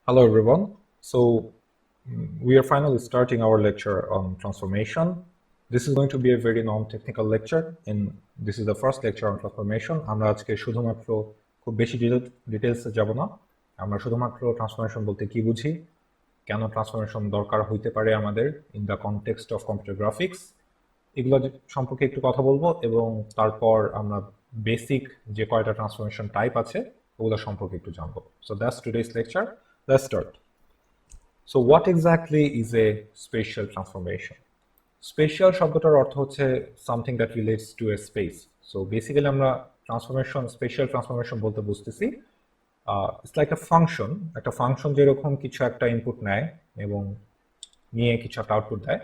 Hello everyone. We are finally starting our lecture on transformation. This is going to be a very non-technical lecture. This is the first lecture on transformation. আমরা আজকে শুধুমাত্র খুব বেশি ডিটেইলসে যাব না। আমরা শুধুমাত্র ট্রান্সফরমেশন বলতে কি বুঝি, কেন ট্রান্সফরমেশন দরকার হইতে পারে আমাদের in the context of computer graphics, এগুলো সম্পর্কে একটু কথা বলবো এবং তারপর আমরা বেসিক যে কয়টা ট্রান্সফরমেশন টাইপ আছে ওগুলো সম্পর্কে একটু জানবো। So that's today's lecture. Let's start. So what exactly is a spatial transformation? Spatial শব্দটার অর্থ হচ্ছে something that relates to a space. So basically আমরা spatial transformation বলতে বুঝতেছি it's like a function, একটা ফাংশন যেরকম কিছু একটা ইনপুট নেয় এবং নিয়ে কিছু একটা আউটপুট দেয়,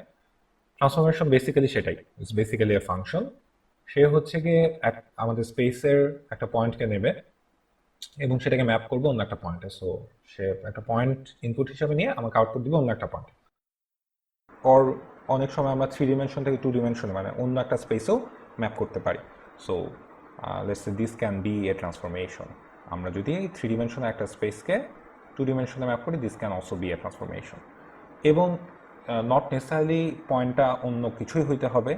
ট্রান্সফরমেশন বেসিক্যালি সেটাই। It's basically a function. সে হচ্ছে গিয়ে আমাদের স্পেসের একটা পয়েন্টকে নেবে এবং সেটাকে ম্যাপ করবো অন্য একটা পয়েন্টে। সো সে একটা পয়েন্ট ইনপুট হিসাবে নিয়ে আমাকে আউটপুট দিবে অন্য একটা পয়েন্টে। অর অনেক সময় আমরা 3 ডিমেনশন থেকে 2 ডিমেনশনে মানে অন্য একটা স্পেসেও ম্যাপ করতে পারি। So let's say this can B A transformation. আমরা যদি 3 ডিমেনশনে একটা স্পেসকে 2 ডিমেনশনে ম্যাপ করি, this can also B A transformation. এবং নট নেসেসারিলি পয়েন্টটা অন্য কিছুই হইতে হবে।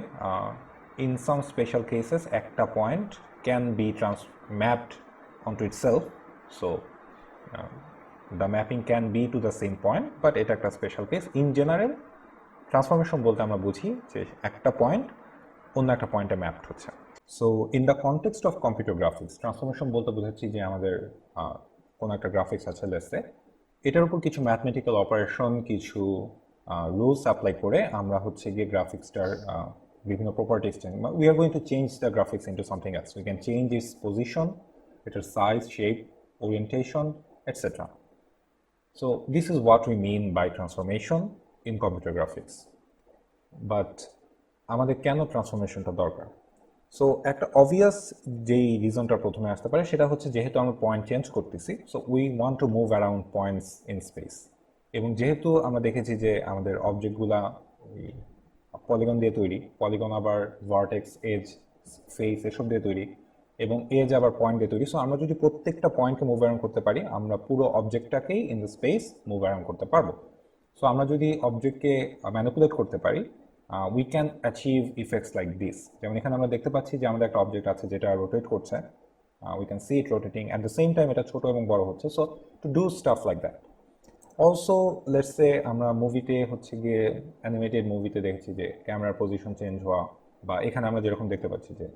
ইন সাম স্পেশাল কেসেস একটা point can be mapped onto itself, so the mapping can be to the same point, but এটা একটা special case. In general transformation বলতে আমরা বুঝি যে একটা পয়েন্ট অন্য একটা পয়েন্টে ম্যাপড হচ্ছে। So in the context of computer graphics transformation বলতে বোঝাচ্ছি যে আমাদের কোনো একটা গ্রাফিক্স আছে লেসে, এটার উপর কিছু ম্যাথমেটিক্যাল অপারেশন, কিছু রুলস অ্যাপ্লাই করে আমরা হচ্ছে গিয়ে গ্রাফিক্সটার বিভিন্ন properties we are going to change the graphics into something else. We can change it's position, its size, shape, orientation, etc. So this is what we mean by transformation in computer graphics. But আমাদের কেন ট্রান্সফরমেশনটা দরকার? So একটা obvious যেই রিজনটা প্রথমে আসতে পারে সেটা হচ্ছে যেহেতু আমরা পয়েন্ট চেঞ্জ করতেছি, so we want to move around points in space. এবং যেহেতু আমরা দেখেছি যে আমাদের অবজেক্টগুলা পলিগন দিয়ে তৈরি, পলিগন আবার ভার্টেক্স, এজ, ফেস এসব দিয়ে তৈরি, এবং এজ আবার পয়েন্ট দিয়ে তৈরি। সো আমরা যদি প্রত্যেকটা পয়েন্টকে মুভ অ্যারাউন্ড করতে পারি, আমরা পুরো অবজেক্টটাকেই in the space move around করতে পারবো। সো আমরা যদি অবজেক্টকে ম্যানিপুলেট করতে পারি, we can achieve effects like this. যেমন এখানে আমরা দেখতে পাচ্ছি যে আমাদের একটা অবজেক্ট আছে যেটা রোটেট করছে, we can see it rotating, at the same time এটা ছোট এবং বড় হচ্ছে। So to do staff like that. Also let's say আমরা মুভিতে হচ্ছে গিয়ে অ্যানিমেটেড মুভিতে দেখেছি যে ক্যামেরার পজিশন চেঞ্জ হওয়া, বা এখানে আমরা যেরকম দেখতে পাচ্ছি যে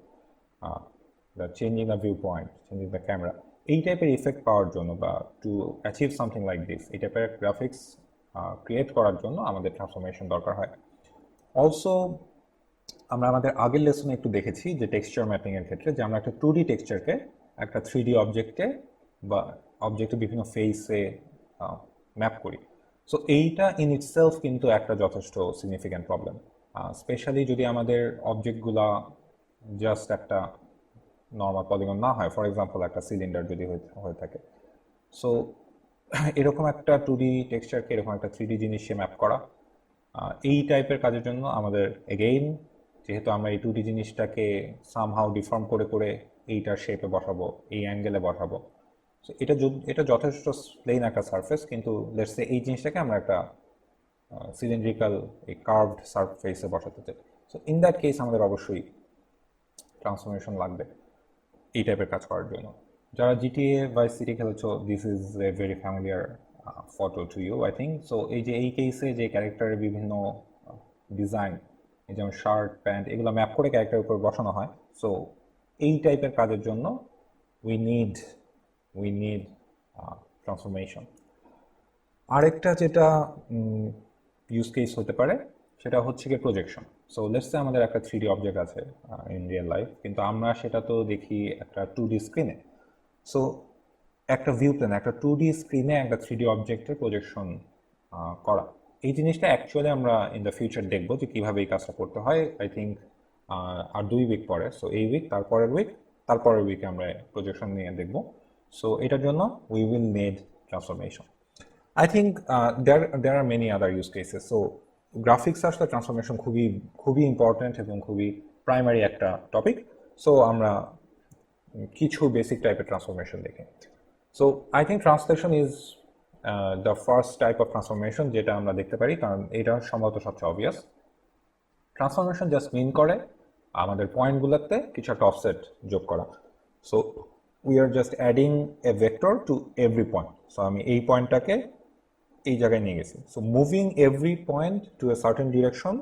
changing the viewpoint, changing the camera, এই টাইপের ইফেক্ট পাওয়ার জন্য বা to achieve something like this, এই টাইপের গ্রাফিক্স ক্রিয়েট করার জন্য আমাদের ট্রান্সফরমেশন দরকার হয়। অলসো আমরা আমাদের আগের লেসনে একটু দেখেছি যে টেক্সচার ম্যাপিংয়ের ক্ষেত্রে যে আমরা একটা 2D টেক্সচারকে একটা 3D অবজেক্টে বা অবজেক্টের বিভিন্ন ফেসে ম্যাপ করি। সো এইটা ইন ইটসেলফ কিন্তু একটা যথেষ্ট সিগনিফিক্যান্ট প্রবলেম, স্পেশালি যদি আমাদের অবজেক্টগুলা জাস্ট একটা নর্মাল পলিগন না হয়। ফর এক্সাম্পল একটা সিলিন্ডার যদি হয়ে থাকে, সো এরকম একটা 2D টেক্সচারকে এরকম একটা 3D জিনিসে ম্যাপ করা, এই টাইপের কাজের জন্য আমাদের এগেইন যেহেতু আমরা এই 2D জিনিসটাকে সামহাউ ডিফর্ম করে করে এইটার শেপে বসাবো, এই অ্যাঙ্গেলে বসাবো, সো এটা যথেষ্ট প্লেন একটা সারফেস, কিন্তু লেটস সে এই জিনিসটাকে আমরা একটা সিলিন্ড্রিক্যাল এই কার্ভড সারফেসে বসাতে চাই। সো ইন দ্যাট কেস আমাদের অবশ্যই ট্রান্সফরমেশন লাগবে এই টাইপের কাজ করার জন্য। যারা জিটিএ ভাইস সিটি খেলেছো, this is a very familiar photo to you I think. So এই যে এই কেসে যে ক্যারেক্টারের বিভিন্ন ডিজাইন, যেমন শার্ট, প্যান্ট, এগুলো ম্যাপ করে ক্যারেক্টারের উপর বসানো হয়। সো এই টাইপের কাজের জন্য উই নিড ট্রান্সফরমেশন। আরেকটা যেটা ইউজ কেস হতে পারে সেটা হচ্ছে কি প্রজেকশন। সো লেটস সে আমাদের একটা 3D অবজেক্ট আছে ইন রিয়েল লাইফ, কিন্তু আমরা সেটা তো দেখি একটা 2D স্ক্রিনে। সো একটা ভিউ প্লেন, একটা 2D স্ক্রিনে একটা 3D অবজেক্টের প্রজেকশন করা, এই জিনিসটা অ্যাকচুয়ালি আমরা ইন দ্য ফিউচার দেখবো যে কীভাবে এই কাজটা করতে হয়। আই থিঙ্ক আর 2 উইক পরে, সো এই উইক, তারপরের উইকে আমরা প্রজেকশন নিয়ে দেখবো। সো এটার জন্য we will need transformation. I think there are many other use cases. So graphics আসলে ট্রান্সফরমেশন খুবই ইম্পর্টেন্ট এবং খুবই প্রাইমারি একটা টপিক। সো আমরা কিছু বেসিক টাইপের ট্রান্সফরমেশন দেখি। So I think translation is the first type of transformation যেটা আমরা দেখতে পারি, কারণ এটা সম্ভবত সবচেয়ে অবভিয়াস। ট্রান্সফরমেশন জাস্ট মিন করে আমাদের পয়েন্টগুলোতে কিছু একটা অফসেট যোগ করা। So we are just adding a vector to every point. So আমি এই পয়েন্টটাকে এই জায়গায় নিয়ে গেছি। So moving every point to a certain direction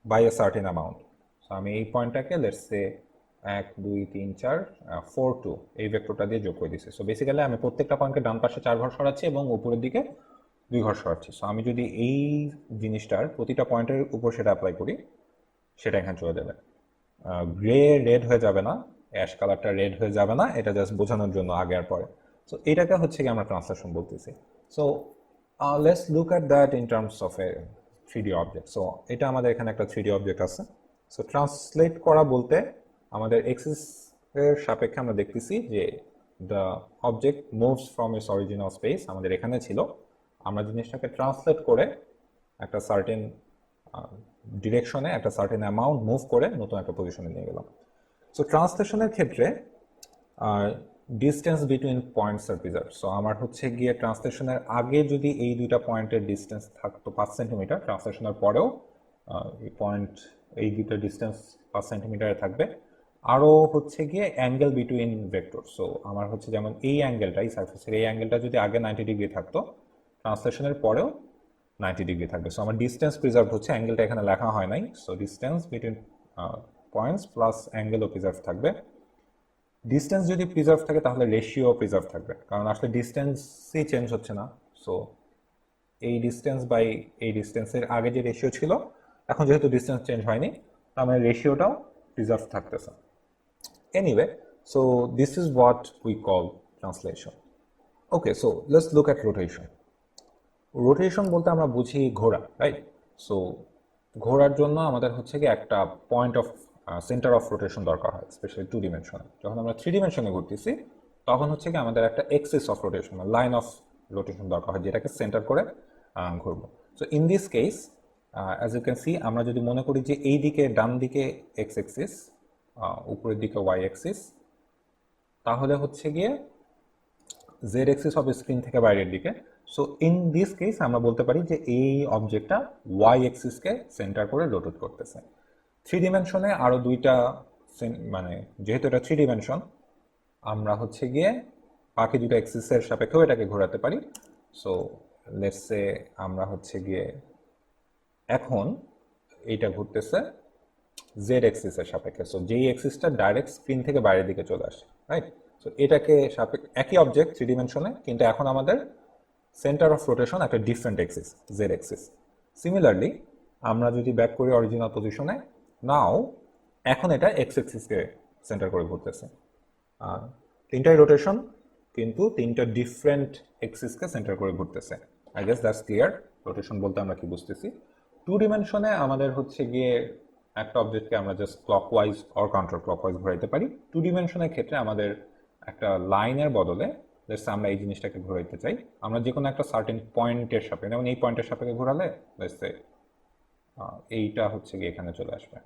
by a certain amount. So আমি এই পয়েন্টটাকে লেটস সে 1 2 3 4 4 2 এই ভেক্টরটা দিয়ে যোগ করে দিচ্ছি। সো বেসিক্যালি আমি প্রত্যেকটা পয়েন্টকে ডান পাশে 4 ঘর সরাচ্ছি এবং উপরের দিকে 2 ঘর সরাচ্ছি। সো আমি যদি এই জিনিসটার প্রতিটা পয়েন্টের উপর সেটা অ্যাপ্লাই করি, সেটা এখানে চলে যাবে। গ্রে রেড হয়ে যাবে না, অ্যাশ কালারটা রেড হয়ে যাবে না, এটা জাস্ট বোঝানোর জন্য আগে আর পরে। সো এটাকে হচ্ছে কি আমরা ট্রান্সলেশন বলতেছি। So let's look at that in terms of A 3D object. So এটা আমাদের এখানে একটা 3D অবজেক্ট আছে। সো ট্রান্সলেট করা বলতে আমাদের এক্সিস এর সাপেক্ষে আমরা দেখতেছি যে the object moves from its original space, আমাদের এখানে ছিল, আমরা জিনিসটাকে ট্রান্সলেট করে একটা সার্টেন ডিরেকশনে একটা সার্টেন অ্যামাউন্ট মুভ করে নতুন একটা পজিশনে নিয়ে গেলাম। সো ট্রান্সলেশনের ক্ষেত্রে ডিস্টেন্স বিটুইন পয়েন্টস আর প্রিজার্ভ। সো আমার হচ্ছে গিয়ে ট্রান্সলেশনের আগে যদি এই দুইটা পয়েন্টের ডিস্টেন্স থাকতো 5 সেন্টিমিটার, ট্রান্সলেশনের পরেও এই পয়েন্ট এই দুইটা ডিস্টেন্স 5 সেন্টিমিটারে থাকবে। আরও হচ্ছে গিয়ে অ্যাঙ্গেল বিটুইন ভেক্টর। সো আমার হচ্ছে যেমন এই অ্যাঙ্গেলটা, এই সার্ফেসের এই অ্যাঙ্গেলটা যদি আগে 90 ডিগ্রি থাকতো, ট্রান্সলেশনের পরেও 90 ডিগ্রি থাকবে। সো আমার ডিস্টেন্স প্রিজার্ভ হচ্ছে, অ্যাঙ্গেলটা এখানে লেখা হয় নাই। So distance between points plus অ্যাঙ্গেলও প্রিজার্ভ থাকবে। ডিস্টেন্স যদি প্রিজার্ভ থাকে তাহলে রেশিও প্রিজার্ভ থাকবে, কারণ আসলে ডিস্টেন্সই চেঞ্জ হচ্ছে না। সো এই ডিস্টেন্স বাই এই ডিস্টেন্সের আগে যে রেশিও ছিল, এখন যেহেতু ডিস্টেন্স চেঞ্জ হয়নি, তার মানে রেশিওটাও প্রিজার্ভ থাকতেছে। Anyway, so this is what we call translation. Okay, so let's look at rotation. Rotation বলতে আমরা বুঝি ঘোরা, রাইট? সো ঘোরার জন্য আমাদের হচ্ছে কি একটা point of centre of rotation দরকার হয়, স্পেশালি 2 ডিমেনশনে। যখন আমরা 3 ডিমেনশনে ঘুরতেছি, তখন হচ্ছে কি আমাদের একটা axis of rotation, line of rotation দরকার হয়, যেটাকে সেন্টার করে ঘুরবো। So in this case, as you can see, আমরা যদি মনে করি যে এই দিকে ডান দিকে এক্স এক্সিস, উপরের দিকে ওয়াই এক্সিস, তাহলে হচ্ছে গিয়ে জেড এক্সিস হবে স্ক্রিন থেকে বাইরের দিকে। সো ইন দিস কেস আমরা বলতে পারি যে এই অবজেক্টটা ওয়াই এক্সিসকে সেন্টার করে রোটেট করতেছে। 3 ডিমেনশনে আরও দুইটা, মানে যেহেতু এটা 3 ডিমেনশন, আমরা হচ্ছে গিয়ে বাকি দুটো এক্সিসের সাপেক্ষেও এটাকে ঘোরাতে পারি। সো লেটস সে আমরা হচ্ছে গিয়ে এখন এইটা ঘুরতেছে জেড এক্সিসের সাপেক্ষে। সো যেই এক্সিসটা ডাইরেক্ট স্ক্রিন থেকে বাইরের দিকে চলে আসে, রাইট? সো এটাকে একই অবজেক্ট 3 ডিমেনশনে, কিন্তু এখন আমাদের সেন্টার অফ রোটেশন একটা different axis, Z axis. Similarly আমরা যদি ব্যাক করি অরিজিনাল পজিশনে, নাও এখন এটা এক্স এক্সিসকে সেন্টার করে ঘুরতেছে। তিনটাই রোটেশন, কিন্তু তিনটা ডিফারেন্ট এক্সিসকে সেন্টার করে ঘুরতেছে। I guess that's clear rotation বলতে আমরা কি বুঝতেছি। 2 ডিমেনশনে আমাদের হচ্ছে গিয়ে একটা অবজেক্টকে আমরা just clockwise or counter clockwise ঘোরাইতে পারি। 2 ডিমেনশনের ক্ষেত্রে আমাদের একটা লাইনের বদলে লেটস আমরা এই জিনিসটাকে ঘোরাইতে চাই, আমরা যে কোনো একটা সার্টেন পয়েন্টের সাপেক্ষে, যেমন এই পয়েন্টের সাপেক্ষে ঘোরালে লেটস সে এইটা হচ্ছে গিয়ে এখানে চলে আসবে।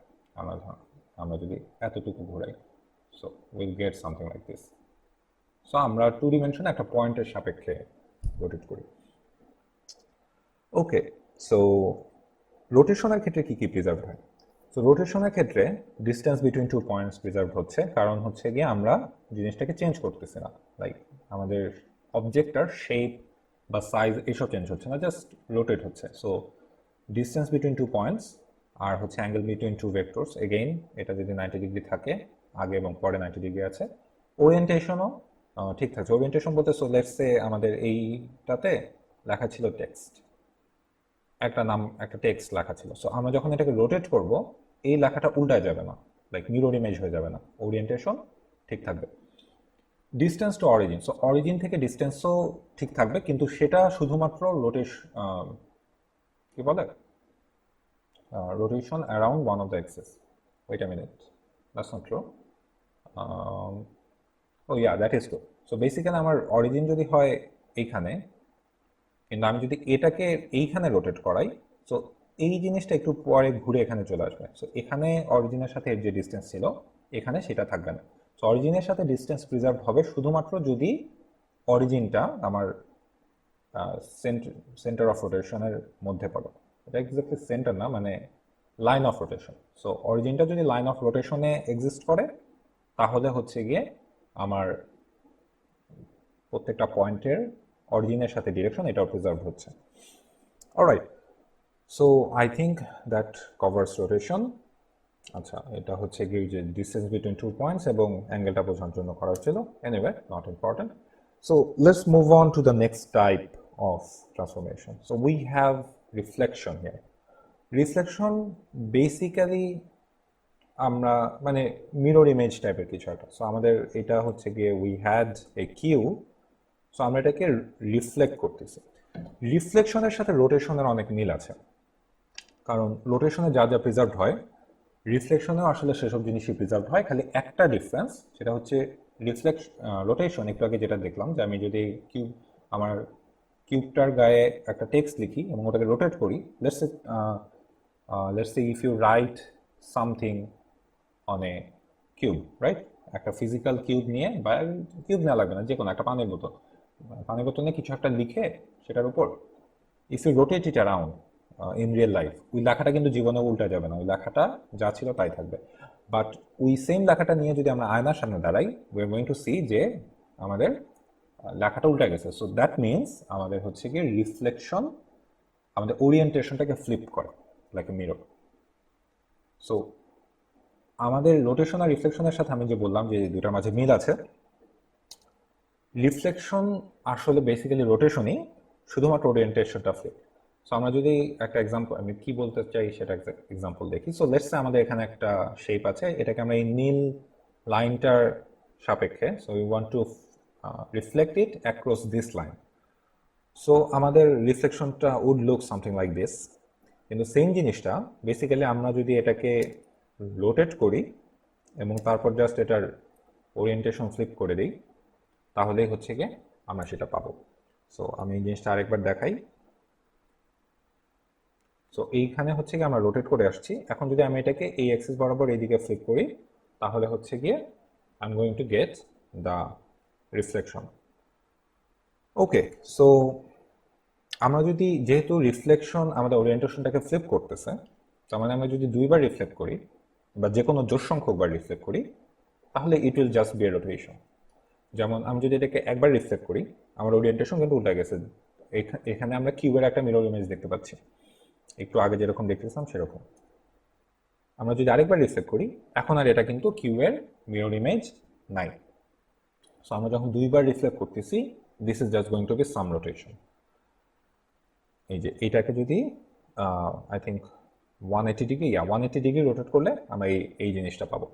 আমরা যদি এতটুকু ঘোরাই, so will get something like this. So আমরা 2 ডিমেনশনে একটা পয়েন্টের সাপেক্ষে রোটেট করি। ওকে, সো রোটেশনের ক্ষেত্রে কি কি প্রিজার্ভ হয়? সো রোটেশনের ক্ষেত্রে ডিস্টেন্স বিটুইন 2 পয়েন্টস প্রিজার্ভ হচ্ছে, কারণ হচ্ছে গিয়ে আমরা জিনিসটাকে চেঞ্জ করতেছি না, লাইক আমাদের অবজেক্টটার শেপ বা সাইজ এসব চেঞ্জ হচ্ছে না, জাস্ট রোটেট হচ্ছে। সো ডিস্টেন্স বিটুইন 2 পয়েন্টস আর হচ্ছে অ্যাঙ্গেল বিটুইন 2 ভেক্টরস, এগেইন এটা যদি 90 ডিগ্রি থাকে, আগে এবং পরে 90 ডিগ্রি আছে। ওরিয়েন্টেশনও ঠিক থাকছে। ওরিয়েন্টেশন বলতে, সো লেটস সে আমাদের এইটাতে লেখা ছিল টেক্সট, একটা টেক্সট লেখা ছিল। সো আমরা যখন এটাকে রোটেট করব, এই লেখাটা উল্টায় যাবে না, লাইক মিরর ইমেজ হয়ে যাবে না, ওরিয়েন্টেশন ঠিক থাকবে। Distance to origin, so origin থেকে ডিস্টেন্সও ঠিক থাকবে, কিন্তু সেটা শুধুমাত্র কি বলে rotation around one of the axis. Wait a minute, that's not true. Oh yeah, that is true. So basically আমার অরিজিন যদি হয় এইখানে, কিন্তু আমি যদি এটাকে এইখানে রোটেট করাই, সো এই জিনিসটা একটু পরে ঘুরে এখানে চলে আসবে। সো এখানে অরিজিনের সাথে এর যে ডিস্টেন্স ছিল, এখানে সেটা থাকবে না। সো অরিজিনের সাথে ডিস্টেন্স প্রিজার্ভ হবে শুধুমাত্র যদি অরিজিনটা আমার সেন্টার অফ রোটেশনের মধ্যে পড়ো। এটা এক্স্যাক্টলি সেন্টার না, মানে লাইন অফ রোটেশন। সো অরিজিনটা যদি লাইন অফ রোটেশনে এক্সিস্ট করে তাহলে হচ্ছে গিয়ে আমার প্রত্যেকটা পয়েন্টের অরিজিনের সাথে ডিরেকশন এটাও প্রিজার্ভ হচ্ছে। Alright, so I think that covers rotation. আচ্ছা, এটা হচ্ছে কি যে ডিসটেন্স বিটুইন 2 পয়েন্টস এবং অ্যাঙ্গেলটা বোঝানোর জন্য করা হচ্ছিল। Anyway, not important. So let's move on to the next type of transformation. So we have reflection here. Reflection basically আমরা মানে মিরর ইমেজ টাইপের কিছু একটা। সো আমাদের এটা হচ্ছে গিয়ে we had a Q, so আমরা এটাকে রিফ্লেক্ট করতেছি। রিফ্লেকশনের সাথে রোটেশনের অনেক মিল আছে, কারণ রোটেশনে যা যা প্রিজার্ভ হয় রিফ্লেকশনেও আসলে সেসব জিনিসই প্রিজার্ভ হয়। খালি একটা ডিফারেন্স, সেটা হচ্ছে রোটেশন একটু আগে যেটা দেখলাম যে আমি যদি আমার কিউবটার গায়ে একটা টেক্সট লিখি এবং ওটাকে রোটেট করি, let's say if you write something on a cube, right? একটা ফিজিক্যাল কিউব নিয়ে, বা কিউব নেওয়া লাগবে না, যে কোনো একটা পানির বোতল নিয়ে কিছু একটা লিখে সেটার উপর if you rotate it around in real life, ওই লেখাটা কিন্তু জীবনে উল্টা যাবে না, ওই লেখাটা যা ছিল তাই থাকবে। বাট ওই সেম লেখাটা নিয়ে যদি আমরা আয়নার সামনে দাঁড়াই, we are going to see যে আমাদের লেখাটা উল্টা গেছে। সো দ্যাট মিনস আমাদের হচ্ছে কি রিফ্লেকশন আমাদের ওরিয়েন্টেশনটাকে ফ্লিপ করে লাইক এ মিরর। সো আমাদের রোটেশন আর রিফ্লেকশনের সাথে আমি যে বললাম যে দুটার মাঝে মিল আছে, রিফ্লেকশন আসলে বেসিক্যালি রোটেশনই, শুধুমাত্র ওরিয়েন্টেশনটা ফ্লিপ। সো আমরা যদি একটা এক্সাম্পল, আমি কি বলতে চাই সেটা এক্সাম্পল দেখি। সো লেটস সে আমাদের এখানে একটা শেপ আছে, এটাকে আমরা এই নীল লাইনটার সাপেক্ষে, so we want to reflect it across this line. So আমাদের রিফ্লেকশনটা would look something like this. কিন্তু সেম জিনিসটা বেসিক্যালি আমরা যদি এটাকে রোটেট করি এবং তারপর জাস্ট এটার ওরিয়েন্টেশন ফ্লিপ করে দিই, তাহলেই হচ্ছে গিয়ে আমরা সেটা পাবো। সো আমি এই জিনিসটা আরেকবার দেখাই। সো এইখানে হচ্ছে গিয়ে আমরা রোটেট করে আসছি। এখন যদি আমি এটাকে এই অ্যাক্সিস বরাবর এইদিকে ফ্লিপ করি, তাহলে হচ্ছে গিয়ে I am going to get the reflection. Okay, so আমরা যদি, যেহেতু রিফ্লেকশন আমাদের ওরিয়েন্টেশনটাকে ফ্লিপ করতেছে, তার মানে আমরা যদি দুইবার রিফ্লেক্ট করি বা যে কোনো জোড় সংখ্যকবার রিফ্লেক্ট করি, তাহলে it will just be a rotation. যেমন আমি যদি এটাকে একবার রিফ্লেক্ট করি, আমার ওরিয়েন্টেশন কিন্তু উল্টা গেছে। এখানে আমরা কিউবের একটা মিরর ইমেজ দেখতে পাচ্ছি, একটু আগে যেরকম দেখতেছিলাম সেরকম। আমরা যদি আরেকবার রিফ্লেক্ট করি, এখন আর এটা কিন্তু কিউবের মিরর ইমেজ নাই। সো আমরা যখন দুইবার রিফ্লেক্ট করতেছি, this is just going to be some rotation. এই যে এটাকে যদি আই থিঙ্ক 180 ডিগ্রি রোটেট করলে আমরা এই জিনিসটা পাবো।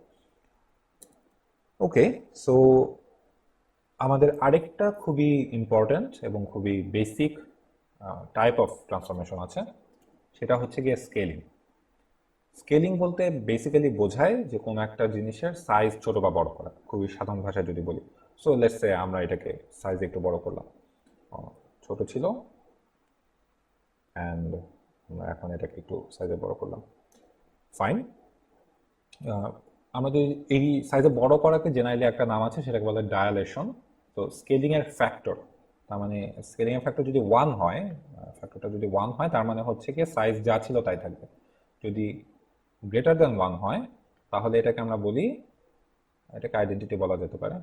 ওকে, সো আমাদের আরেকটা খুবই ইম্পর্ট্যান্ট এবং খুবই বেসিক টাইপ অফ ট্রান্সফরমেশন আছে, সেটা হচ্ছে গিয়ে স্কেলিং। স্কেলিং বলতে বেসিক্যালি বোঝায় যে কোনো একটা জিনিসের সাইজ ছোট বা বড় করা, খুবই সাধারণ ভাষায় যদি বলি। সো লেটস সে আমরা এটাকে সাইজ একটু বড় করলাম, ছোট ছিল অ্যান্ড আমরা এখন এটাকে একটু সাইজে বড় করলাম, ফাইন। আমাদের এই সাইজে বড় করাকে জেনারেলি একটা নাম আছে, সেটাকে বলে ডায়ালেশন। তো স্কেলিং এর ফ্যাক্টর, তার মানে স্কেলিং এর ফ্যাক্টর যদি 1 হয়, ফ্যাক্টরটা যদি 1 হয়, তার মানে হচ্ছে কি সাইজ যা ছিল তাই থাকবে। যদি গ্রেটার দ্যান 1 হয়, তাহলে এটাকে আমরা বলি, এটাকে আইডেন্টিটি বলা যেতে পারে।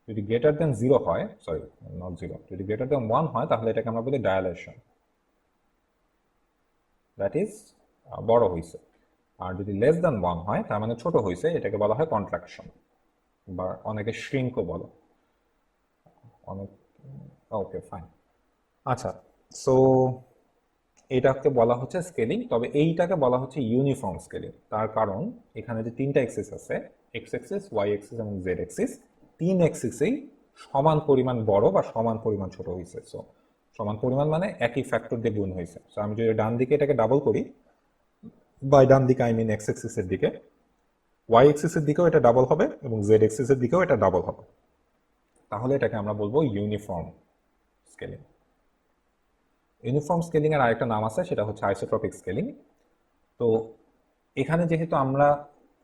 যদি গ্রেটার দ্যান 0 হয়, সরি নট 0, যদি গ্রেটার দ্যান 1 হয়, তাহলে এটাকে আমরা বলি ডায়ালেশন, দ্যাট ইজ বড় হয়েছে। আর যদি লেস দ্যান 1 হয়, তার মানে ছোট হয়েছে, এটাকে বলা হয় কন্ট্রাকশন, বা অনেকে শ্রিঙ্কও বলো অনেক। ওকে, ফাইন। আচ্ছা, সো এটাকে বলা হচ্ছে স্কেলিং, তবে এইটাকে বলা হচ্ছে ইউনিফর্ম স্কেলিং। তার কারণ এখানে যে তিনটা এক্সিস আছে, এক্স এক্সিস, ওয়াই এক্সিস এবং জেড এক্সিস, তিন এক্সিসেই সমান পরিমাণ বড় বা সমান পরিমাণ ছোট হয়েছে। সো সমান পরিমাণ মানে একই ফ্যাক্টর দিয়ে গুণ হয়েছে। সো আমি যদি ডান দিকে এটাকে ডাবল করি, বাই ডান দিকে আই মিন এক্স এক্সিসের দিকে, ওয়াই এক্সিসের দিকেও এটা ডাবল হবে এবং জেড এক্সিসের দিকেও এটা ডাবল হবে, তাহলে এটাকে আমরা বলবো ইউনিফর্ম স্কেলিং। ইউনিফর্ম স্কেলিং এর আরেকটা নাম আছে, সেটা হচ্ছে আইসোট্রপিক স্কেলিং। তো এখানে যেহেতু আমরা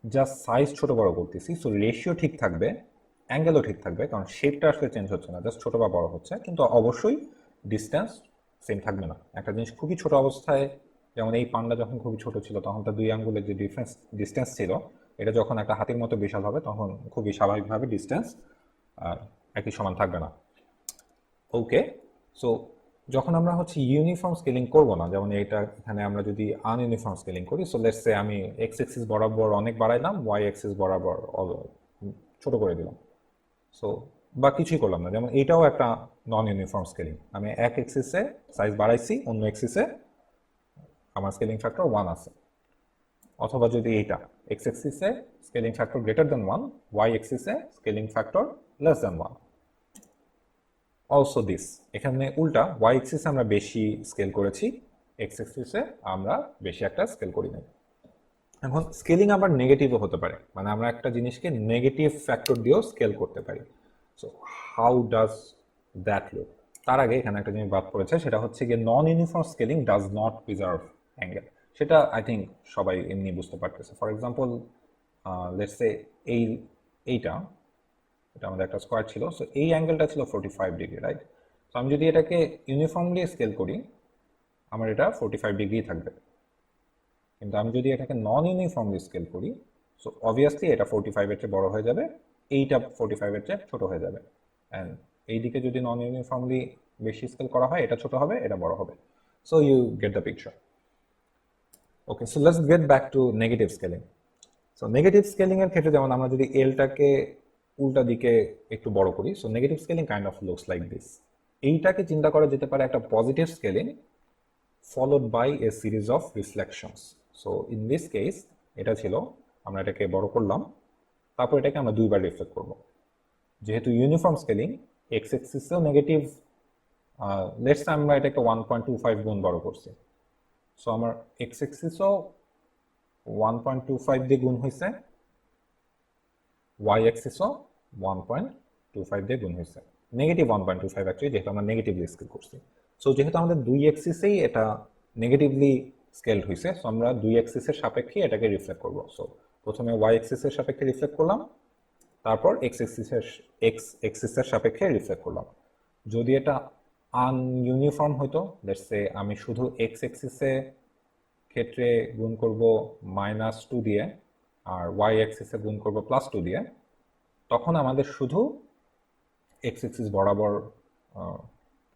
জাস্ট সাইজ ছোট বড় করতেছি, সো রেশিও ঠিক থাকবে অ্যাঙ্গেলও ঠিক থাকবে, কারণ শেপটা আসলে চেঞ্জ হচ্ছে না, জাস্ট ছোট বা বড় হচ্ছে, কিন্তু অবশ্যই ডিস্টেন্স সেম থাকবে না। একটা জিনিস খুবই ছোট অবস্থায়, যেমন এই পান্ডা যখন খুবই ছোট ছিল তখন তার 2 আঙ্গুলের যে ডিস্টেন্স ছিল, এটা যখন একটা হাতির মতো বিশাল হবে তখন খুবই স্বাভাবিকভাবে ডিস্টেন্স একই সমান থাকবে না। ওকে, সো যখন আমরা হচ্ছে ইউনিফর্ম স্কেলিং করব না, যেমন এখানে আমরা যদি আনইউনিফর্ম স্কেলিং করি, সো লেটস সে আমি এক্স এক্সিস বরাবর অনেক বাড়াইলাম, ওয়াই এক্সিস বরাবর ছোট করে দিলাম, সো বা কিছুই করলাম না, যেমন এইটাও একটা নন ইউনিফর্ম স্কেলিং। আমি এক এক্সিসে সাইজ বাড়াইছি, অন্য এক্সিসে আমার স্কেলিং ফ্যাক্টর 1 আছে। অথবা যদি এইটা এক্স এক্সিসে scaling factor greater than 1, y এক্সিসে scaling factor less than 1। Also this, এখানে উল্টা, ওয়াই এক্সিসে আমরা বেশি স্কেল করেছি, এক্স এক্সিসে আমরা বেশি একটা স্কেল করি নাই। এখন স্কেলিং আবার নেগেটিভও হতে পারে, মানে আমরা একটা জিনিসকে নেগেটিভ ফ্যাক্টর দিয়েও স্কেল করতে পারি। So how does that look? তার আগে এখানে একটা জিনিস বাদ পড়েছে, সেটা হচ্ছে গিয়ে non uniform scaling does not preserve angle. সেটা আই থিঙ্ক সবাই এমনি বুঝতে পারতেছে। ফর এক্সাম্পল, লেটস সে এইটা এটা আমাদের একটা স্কোয়ার ছিল, সো এই অ্যাঙ্গেলটা ছিল 45 ডিগ্রি, রাইট? সো আমি যদি এটাকে ইউনিফর্মলি স্কেল করি, আমার এটা 45 ডিগ্রি থাকবে। কিন্তু আমি যদি এটাকে নন ইউনিফর্মলি স্কেল করি, সো অবভিয়াসলি এটা 45-এর চেয়ে বড় হয়ে যাবে, এইটা 45-এর চেয়ে ছোট হয়ে যাবে। অ্যান্ড এইদিকে যদি নন ইউনিফর্মলি বেশি স্কেল করা হয়, এটা ছোট হবে, এটা বড় হবে। So you get the picture. Okay, so let's get back to negative scaling. So negative scaling এর ক্ষেত্রে যেমন আমরা যদি এলটাকে উল্টা দিকে একটু বড় করি, so negative scaling kind of looks like this. এইটাকে চিন্তা করা যেতে পারে একটা positive scaling followed by a series of reflections. So in this case এটা ছিল, আমরা এটাকে বড় করলাম, তারপর এটাকে আমরা দুইবার রিফ্লেক্ট করব। যেহেতু ইউনিফর্ম স্কেলিং, এক্স এক্সিসেও নেগেটিভ, লেটস আমরা এটাকে 1.25 গুণ বড় করছি, সো আমার এক্স এক্সিসও 1.25 দিয়ে গুণ হয়েছে, ওয়াই এক্সিসও 1.25 দিয়ে গুণ হয়েছে, নেগেটিভ 1.25 অ্যাকচুয়ালি, যেহেতু আমরা নেগেটিভলি স্কেল করছি। সো যেহেতু আমাদের দুই এক্সিসেই এটা নেগেটিভলি স্কেলড হয়েছে, সো আমরা দুই এক্সিসের সাপেক্ষে এটাকে রিফ্লেক্ট করব। সো প্রথমে ওয়াই এক্সিসের সাপেক্ষে রিফ্লেক্ট করলাম, তারপর এক্স এক্সিসের সাপেক্ষে রিফ্লেক্ট করলাম। যদি এটা আনইউনিফর্ম হইতো, লেটস সে আমি শুধু এক্স এক্সিসে ক্ষেত্রে গুণ করব -2 দিয়ে, আর ওয়াই এক্সিসে গুণ করব +2 দিয়ে, তখন আমাদের শুধু এক্স এক্সিস বরাবর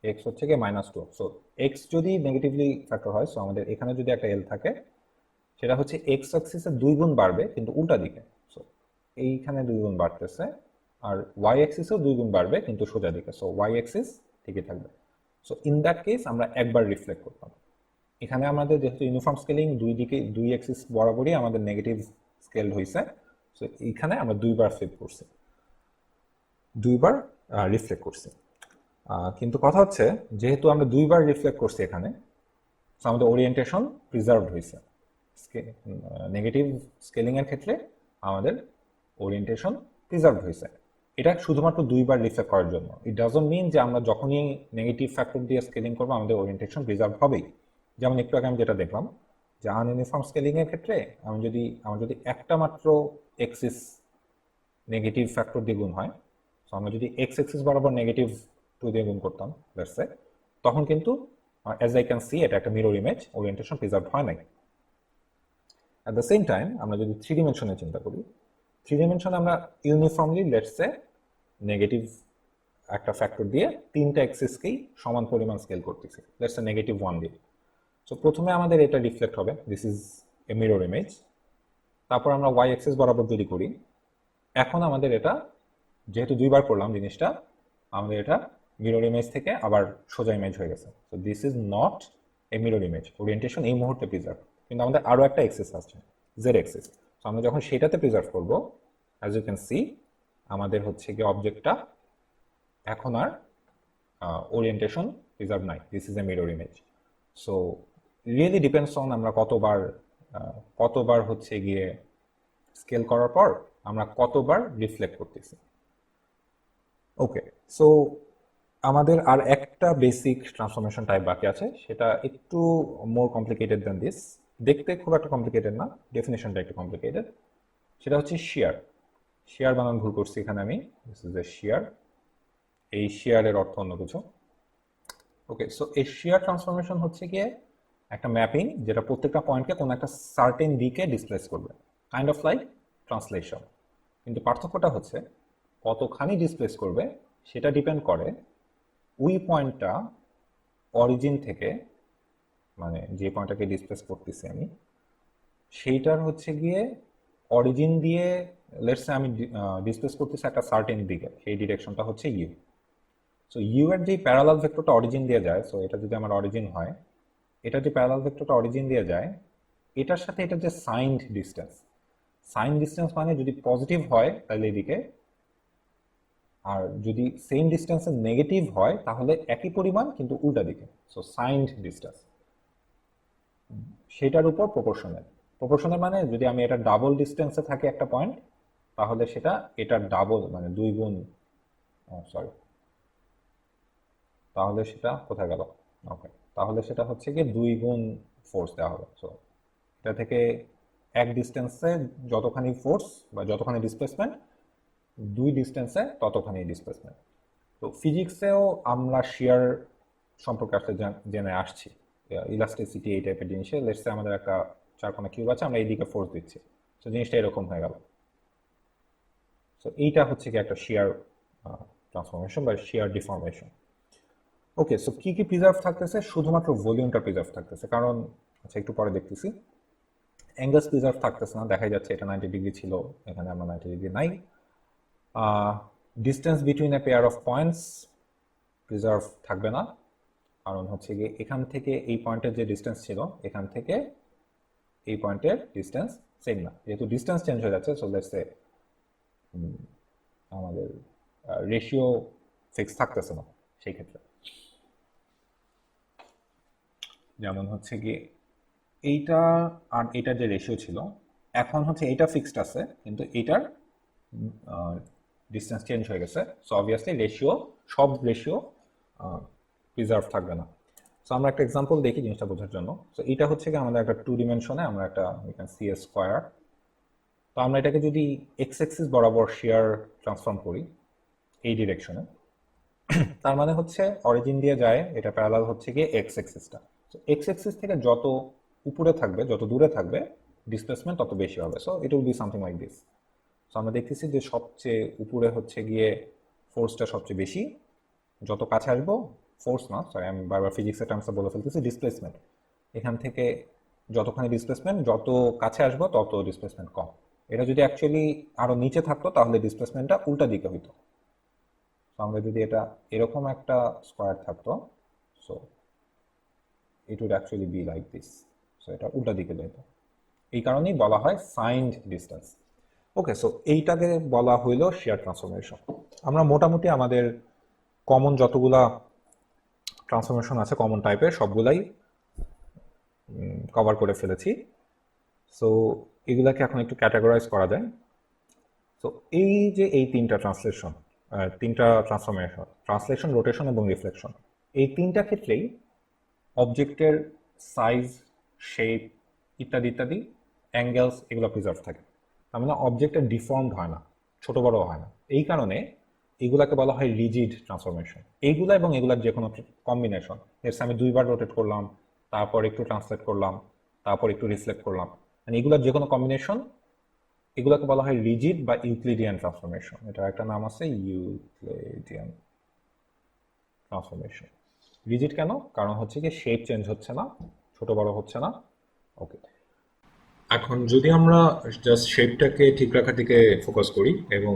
এক্স হচ্ছে গিয়ে -2। সো এক্স যদি নেগেটিভলি ফ্যাক্টর হয়, সো আমাদের এখানে যদি একটা এল থাকে, সেটা হচ্ছে এক্স অ্যাক্সিসে 2 গুণ বাড়বে কিন্তু উল্টা দিকে। সো এইখানে 2 গুণ বাড়তেছে, আর ওয়াই অ্যাক্সিসেও 2 গুণ বাড়বে কিন্তু সোজা দিকে, সো ওয়াই অ্যাক্সিস ঠিকই থাকবে। সো ইন দ্যাট কেস আমরা একবার রিফ্লেক্ট করতাম। এখানে আমাদের যেহেতু ইউনিফর্ম স্কেলিং, দুই দিকে দুই অ্যাক্সিস বরাবরই আমাদের নেগেটিভ স্কেল হয়েছে, সো এইখানে আমরা দুইবার ফ্লিপ করছি, দুইবার রিফ্লেক্ট করছি। কিন্তু কথা হচ্ছে, যেহেতু আমরা দুইবার রিফ্লেক্ট করছি এখানে, সো আমাদের ওরিয়েন্টেশন প্রিজার্ভড হয়েছে। নেগেটিভ স্কেলিং এর ক্ষেত্রে আমাদের ওরিয়েন্টেশন প্রিজার্ভড হয়েছে। এটা শুধুমাত্র দুইবার রিফ্লেক্ট করার জন্য। ইট ডাজন্ট মিন যে আমরা যখনই নেগেটিভ ফ্যাক্টর দিয়ে স্কেলিং করবো আমাদের ওরিয়েন্টেশন প্রিজার্ভ হবেই। যেমন একটু আগে আমি যেটা দেখলাম, যে আনইউনিফর্ম স্কেলিং এর ক্ষেত্রে আমার যদি একটা মাত্র এক্সিস নেগেটিভ ফ্যাক্টর দিয়ে গুণ হয়, সো আমরা যদি এক্স এক্সিস বরাবর -2 দিয়ে গুণ করতাম লেটস সে, তখন কিন্তু অ্যাজ আই ক্যান সি এটা একটা মিরর ইমেজ, ওরিয়েন্টেশন প্রিজার্ভ হয় নাই। অ্যাট দ্য সেম টাইম আমরা যদি 3 ডিমেনশনে চিন্তা করি, 3 ডিমেনশনে আমরা ইউনিফর্মলি লেটস সে নেগেটিভ একটা ফ্যাক্টর দিয়ে তিনটা এক্সিসকেই সমান পরিমাণ স্কেল করতেছি, লেটস সে -1 দিয়ে। সো প্রথমে আমাদের এটা রিফ্লেক্ট হবে, this is A mirror image. তারপর আমরা ওয়াই অ্যাক্সিস বরাবর যদি করি, এখন আমাদের এটা যেহেতু দুইবার করলাম জিনিসটা, আমাদের এটা মিরর ইমেজ থেকে আবার সোজা ইমেজ হয়ে গেছে। So this is not a mirror image, orientation এই মুহূর্তে প্রিজার্ভ, কিন্তু আমাদের আরও একটা এক্সিস আছে, জেড এক্সিস। সো আমরা যখন সেটাতে প্রিজার্ভ করব, অ্যাজ ইউ ক্যান সি আমাদের হচ্ছে কি অবজেক্টটা এখন আর ওরিয়েন্টেশন প্রিজার্ভ নাই, this is A mirror image. So really depends on আমরা কতবার হচ্ছে গিয়ে স্কেল করার পর আমরা কতবার রিফ্লেক্ট করতেছি। ওকে, সো আমাদের আর একটা বেসিক ট্রান্সফরমেশন টাইপ বাকি আছে, সেটা একটু মোর কমপ্লিকেটেড দ্যান দিস। দেখতে খুব একটা কমপ্লিকেটেড না, ডেফিনেশনটা একটু কমপ্লিকেটেড। সেটা হচ্ছে শিয়ার। শেয়ার বানান ভুল করছি এখানে আমি, দিস ইজ এ শেয়ার, এই শেয়ারের অর্থ অন্য কিছু। ওকে, সো এই শেয়ার ট্রান্সফরমেশন হচ্ছে গিয়ে একটা ম্যাপিং যেটা প্রত্যেকটা পয়েন্টকে কোনো একটা সার্টেন দিকে ডিসপ্লেস করবে, কাইন্ড অফ লাইক ট্রান্সলেশন। কিন্তু পার্থক্যটা হচ্ছে কতখানি ডিসপ্লেস করবে সেটা ডিপেন্ড করে ওই পয়েন্টটা অরিজিন থেকে, মানে যে পয়েন্টটাকে ডিসপ্লেস করতেছি আমি সেইটার হচ্ছে গিয়ে অরিজিন দিয়ে, লেটস আমি ডিসপ্লেস করতেছি একটা সার্টেন দিকে, সেই ডিরেকশনটা হচ্ছে ইউ। সো ইউ এর যে প্যারালাল ভেক্টরটা অরিজিন দিয়ে যায়, সো এটা যদি আমার অরিজিন হয়, এটা যে প্যারালাল ভেক্টরটা অরিজিন দিয়ে যায় এটার সাথে এটা যে সাইন্ড ডিস্টেন্স, সাইন ডিস্টেন্স মানে যদি পজিটিভ হয় তাহলে এদিকে, আর যদি সেম ডিস্টেন্সে নেগেটিভ হয় তাহলে একই পরিমাণ কিন্তু উল্টা দিকে। সো সাইন্ড ডিস্টেন্স সেটার উপর প্রপোর্শনাল। প্রপোর্শনাল মানে যদি আমি এটা ডাবল ডিস্টেন্সে থাকে একটা পয়েন্ট, তাহলে সেটা এটার ডাবল মানে 2 গুণ, সরি, তাহলে সেটা কোথায় গেল, ওকে, তাহলে সেটা হচ্ছে গিয়ে 2 গুণ ফোর্স দেওয়া হবে। সো এটা থেকে এক ডিস্টেন্সে যতখানি ফোর্স বা যতখানি ডিসপ্লেসমেন্ট, 2 ডিস্টেন্সে ততখানি ডিসপ্লেসমেন্ট। তো ফিজিক্সেও আমরা শিয়ার সম্পর্কে আসলে জেনে আসছি, ইলাস্টিসিটি এই টাইপের জিনিসে। লেটসে আমাদের একটা চারকোনা কিউব আছে, আমরা এইদিকে ফোর্স দিচ্ছি, তো জিনিসটা এরকম হয়ে গেল। সো এইটা হচ্ছে কি একটা শিয়ার ট্রান্সফরমেশন বা শিয়ার ডিফর্মেশন। ওকে, সো কি কি প্রিজার্ভ থাকতেছে, শুধুমাত্র ভলিউমটা প্রিজার্ভ থাকতেছে, কারণ আচ্ছা একটু পরে দেখতেছি অ্যাঙ্গেলস প্রিজার্ভ থাকতেছে না, দেখাই যাচ্ছে এটা 90 ডিগ্রি ছিল, এখানে আমরা 90 ডিগ্রি নাই। Distance between a pair of points preserve থাকবে না, কারণ হচ্ছে গিয়ে এখান থেকে এই পয়েন্টের যে ডিস্টেন্স ছিল এখান থেকে এই পয়েন্টের ডিস্টেন্স সেম না, যেহেতু ডিস্টেন্স চেঞ্জ হয়ে যাচ্ছে। সো লেটস সে আমাদের রেশিও ফিক্স থাকতেছে না সেই ক্ষেত্রে, যেমন হচ্ছে গিয়ে এইটা আর এটার যে রেশিও ছিল এখন হচ্ছে এইটা ফিক্সড আছে, কিন্তু এইটার ডিস্টেন্স চেঞ্জ হয়ে গেছে। সো অবভিয়াসলি সব রেশিও প্রিজার্ভ থাকবে না। সো আমরা একটা এক্সাম্পল দেখি জিনিসটা বোঝার জন্য। সো এইটা হচ্ছে কি আমাদের একটা 2 ডিমেনশনে আমরা একটা সি এ স্কোয়ার, তো আমরা এটাকে যদি এক্স এক্সিস বরাবর শেয়ার ট্রান্সফর্ম করি এই ডিরেকশনে, তার মানে হচ্ছে অরিজিন দিয়ে যায়, এটা প্যারালাল হচ্ছে গিয়ে এক্স এক্সিসটা। সো এক্স এক্সিস থেকে যত উপরে থাকবে, যত দূরে থাকবে, ডিসপ্লেসমেন্ট তত বেশি হবে। So it will be something like this. So আমরা দেখতেছি যে সবচেয়ে উপরে হচ্ছে গিয়ে ফোর্সটা সবচেয়ে বেশি, যত কাছে আসবো, ফোর্স না সরি আমি বারবার ফিজিক্সের টার্মসে বলে ফেলতেছি, ডিসপ্লেসমেন্ট, এখান থেকে যতখানি ডিসপ্লেসমেন্ট, যত কাছে আসবো তত ডিসপ্লেসমেন্ট কম। এটা যদি অ্যাকচুয়ালি আরো নিচে থাকতো তাহলে ডিসপ্লেসমেন্টটা উল্টা দিকে হইতো। সো আমরা যদি এটা এরকম একটা স্কোয়ার থাকতো, so it would actually be like this. So এটা উল্টা দিকে যেত, এই কারণেই বলা হয় সাইন্ড ডিস্টেন্স। ওকে, সো এইটাকে বলা হইলো শেয়ার ট্রান্সফরমেশন। আমরা মোটামুটি আমাদের কমন যতগুলা ট্রান্সফরমেশন আছে কমন টাইপের সবগুলাই কভার করে ফেলেছি। সো এগুলাকে এখন একটু ক্যাটাগরাইজ করা যায়। সো এই যে এই তিনটা ট্রান্সফরমেশন, ট্রান্সলেশন, রোটেশন এবং রিফ্লেকশন, এই তিনটা ক্ষেত্রেই অবজেক্টের সাইজ, শেপ ইত্যাদি ইত্যাদি, অ্যাঙ্গেলস এগুলো প্রিজার্ভ থাকে। তার মানে অবজেক্টের ডিফর্মড হয় না, ছোট বড় হয় না। এই কারণে এগুলাকে বলা হয় রিজিড ট্রান্সফরমেশন। এইগুলা এবং এগুলার যে কোনো কম্বিনেশন, এর আমি 2বার রোটেট করলাম, তারপর একটু ট্রান্সলেট করলাম, তারপর একটু রিফ্লেক্ট করলাম, মানে এগুলার যে কোনো কম্বিনেশন, এগুলোকে বলা হয় রিজিড বা ইউক্লিডিয়ান ট্রান্সফরমেশন। এটার একটা নাম আছে ইউক্লিডিয়ান ট্রান্সফরমেশন। রিজিড কেন? কারণ হচ্ছে কি শেপ চেঞ্জ হচ্ছে না, ছোট বড় হচ্ছে না। ওকে, এখন যদি আমরা জাস্ট শেপটাকে ঠিক রাখার দিকে ফোকাস করি এবং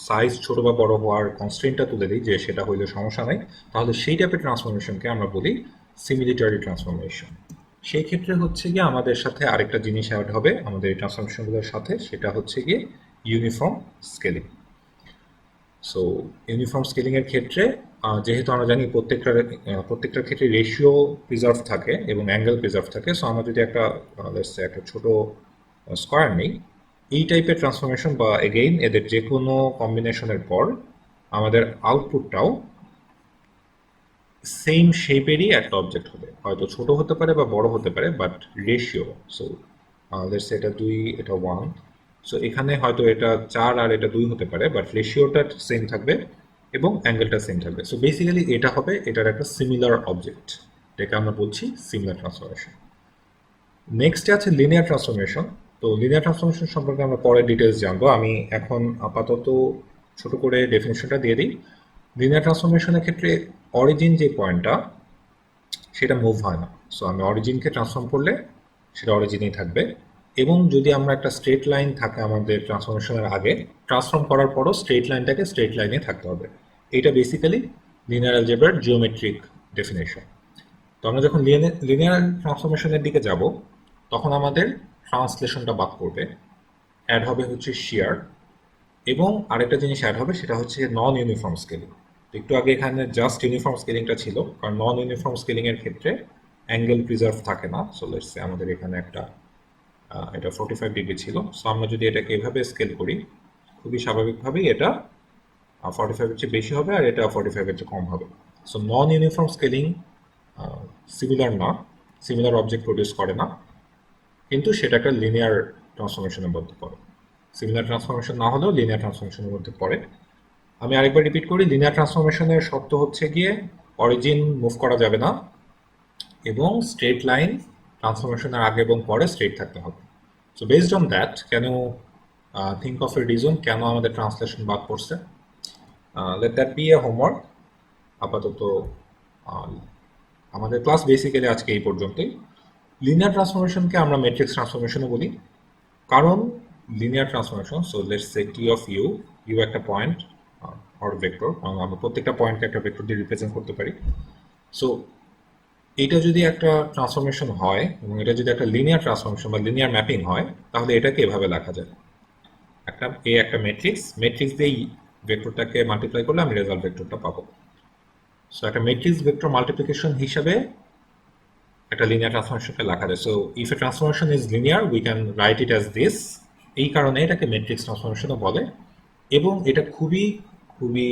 সাইজ ছোট বা বড় হওয়ার কনস্ট্রেন্টটা তুলে দিই যে সেটা হইলে সমস্যা নাই, তাহলে সেই টাইপের ট্রান্সফরমেশনকে আমরা বলি সিমিলিটারি ট্রান্সফরমেশন। সেই ক্ষেত্রে হচ্ছে গিয়ে আমাদের সাথে আরেকটা জিনিস অ্যাড হবে আমাদের এই ট্রান্সফরমেশনগুলোর সাথে, সেটা হচ্ছে গিয়ে ইউনিফর্ম স্কেলিং। সো ইউনিফর্ম স্কেলিংয়ের ক্ষেত্রে যেহেতু আমরা জানি প্রত্যেকটার ক্ষেত্রে রেশিও প্রিজার্ভ থাকে এবং অ্যাঙ্গেল প্রিজার্ভ থাকে। সো আমরা যদি একটা একটা ছোট স্কোয়ার নেই, এই টাইপের ট্রান্সফরমেশন বা এগেইন এদের যে কোনো কম্বিনেশনের পর আমাদের আউটপুটটাও সেম শেপেরই একটা অবজেক্ট হবে, হয়তো ছোট হতে পারে বা বড় হতে পারে, বাট রেশিও। সো লেটস সে এটা 2, এটা 1, সো এখানে হয়তো এটা 4 আর এটা 2 হতে পারে, বাট রেশিওটা সেম থাকবে এবং অ্যাঙ্গেলটা সেম থাকবে। সো বেসিক্যালি এটা হবে এটার একটা সিমিলার অবজেক্ট, এটাকে আমরা বলছি সিমিলার ট্রান্সফরমেশন। নেক্সটে আছে লিনিয়ার ট্রান্সফরমেশন। তো লিনিয়ার ট্রান্সফরমেশন সম্পর্কে আমরা পরে ডিটেলস জানবো, আমি এখন আপাতত ছোট করে ডেফিনেশনটা দিয়ে দিই। লিনিয়ার ট্রান্সফরমেশনের ক্ষেত্রে অরিজিন যে পয়েন্টটা সেটা মুভ হয় না। সো আমি অরিজিনকে ট্রান্সফর্ম করলে সেটা অরিজিনেই থাকবে, এবং যদি আমরা একটা স্ট্রেট লাইন থাকে আমাদের ট্রান্সফরমেশনের আগে, ট্রান্সফর্ম করার পরও স্ট্রেট লাইনটাকে স্ট্রেট লাইনে থাকতে হবে। এটা বেসিক্যালি লিনিয়ার অ্যালজেব্রার জিওমেট্রিক ডেফিনেশন। তো আমরা যখন লিনিয়ার ট্রান্সফরমেশনের দিকে যাব, তখন আমাদের ট্রান্সলেশনটা বাদ করবে, অ্যাড হবে হচ্ছে শিয়ার, এবং আরেকটা জিনিস অ্যাড হবে সেটা হচ্ছে নন ইউনিফর্ম স্কেলিং। একটু আগে এখানে জাস্ট ইউনিফর্ম স্কেলিংটা ছিল, কারণ নন ইউনিফর্ম স্কেলিংয়ের ক্ষেত্রে অ্যাঙ্গেল প্রিজার্ভ থাকে না। সো লেটস সে আমাদের এখানে একটা এটা 45 ডিগ্রি ছিল। সো আমরা যদি এটাকে এভাবে স্কেল করি, খুবই স্বাভাবিকভাবেই এটা 45-এর চেয়ে বেশি হবে আর এটা 45-এর চেয়ে কম হবে। সো নন ইউনিফর্ম স্কেলিং সিমিলার না, সিমিলার অবজেক্ট প্রডিউস করে না, কিন্তু সেটা একটা লিনিয়ার ট্রান্সফরমেশনের মধ্যে পড়ে। সিমিলার ট্রান্সফরমেশন না হলেও লিনিয়ার ট্রান্সফরমেশনের মধ্যে পড়ে। আমি আরেকবার রিপিট করি, লিনিয়ার ট্রান্সফরমেশনের শর্ত হচ্ছে গিয়ে অরিজিন মুভ করা যাবে না, এবং স্ট্রেট লাইন ট্রান্সফরমেশনের আগে এবং পরে স্ট্রেট থাকতে হবে। So based on that, can think of a reason কেন আমাদের ট্রান্সলেশন বাদ পড়ছে, let that be a homework. আপাতত আমাদের ক্লাস বেসিক্যালি আজকে এই পর্যন্তই। লিনিয়ার ট্রান্সফরমেশনকে আমরা ম্যাট্রিক্স ট্রান্সফরমেশনও বলি, কারণ linear transformation, so let's say T of u, u একটা পয়েন্ট অর ভেক্টর, কারণ আমরা প্রত্যেকটা পয়েন্টকে একটা ভেক্টর দিয়ে রিপ্রেজেন্ট করতে পারি। সো এটা যদি একটা ট্রান্সফরমেশন হয় এবং এটা যদি একটা লিনিয়ার ট্রান্সফরমেশন বা লিনিয়ার ম্যাপিং হয়, তাহলে এটাকে এভাবে লেখা যায়, একটা ম্যাট্রিক্স, ম্যাট্রিক্স দিয়েই ভেক্টরটাকে মাল্টিপ্লাই করলে আমি রেজাল্ট ভেক্টরটা পাবো। সো একটা ম্যাট্রিক্স ভেক্টর মাল্টিপ্লিকেশন হিসাবে একটা লিনিয়ার ট্রান্সফরমেশনকে লেখা যায়। So if A transformation is linear, we can write it as this. এই কারণে এটাকে ম্যাট্রিক্স ট্রান্সফরমেশনও বলে, এবং এটা খুবই খুবই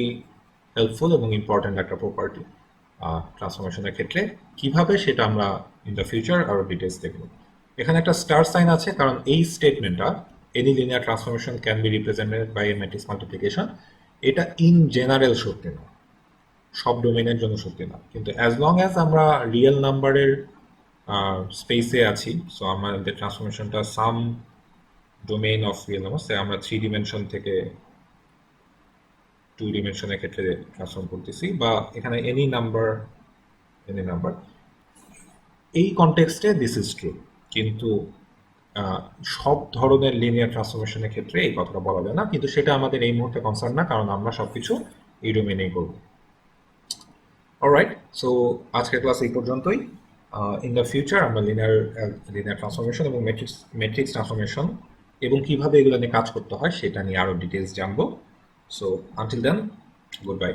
হেল্পফুল এবং ইম্পর্ট্যান্ট একটা প্রপার্টি ট্রান্সফরমেশনের ক্ষেত্রে। কিভাবে সেটা আমরা ইন দ্য ফিউচার আরও ডিটেলস দেখব। এখানে একটা স্টার সাইন আছে, কারণ এই স্টেটমেন্টটা, any linear transformation can be represented by a matrix multiplication, এটা ইন জেনারেল সত্যি না, সব ডোমেনের জন্য সত্যি না, কিন্তু অ্যাজ লং অ্যাজ আমরা রিয়েল নাম্বারের স্পেসে আছি, সো আমাদের ট্রান্সফরমেশনটা some domain of real number, say আমরা 3 ডিমেনশন থেকে 2 ডিমেনশনের ক্ষেত্রে ট্রান্সফর্ম করতেছি, বা এখানে এনি নাম্বার এই কনটেক্সটে দিস ইজ ট্রু, কিন্তু সব ধরনের লিনিয়ার ট্রান্সফরমেশনের ক্ষেত্রে এই কথাটা বলা যায় না, কিন্তু সেটা আমাদের এই মুহূর্তে কনসার্ন না, কারণ আমরা সবকিছু এই ডোমেইনেই করব। অলরাইট, সো আজকের ক্লাস এই পর্যন্তই। ইন দ্য ফিউচার আমরা লিনিয়ার ট্রান্সফরমেশন এবং ম্যাট্রিক্স ট্রান্সফরমেশন এবং কিভাবে এগুলো নিয়ে কাজ করতে হয় সেটা নিয়ে আরও ডিটেলস জানবো। So until then, good bye.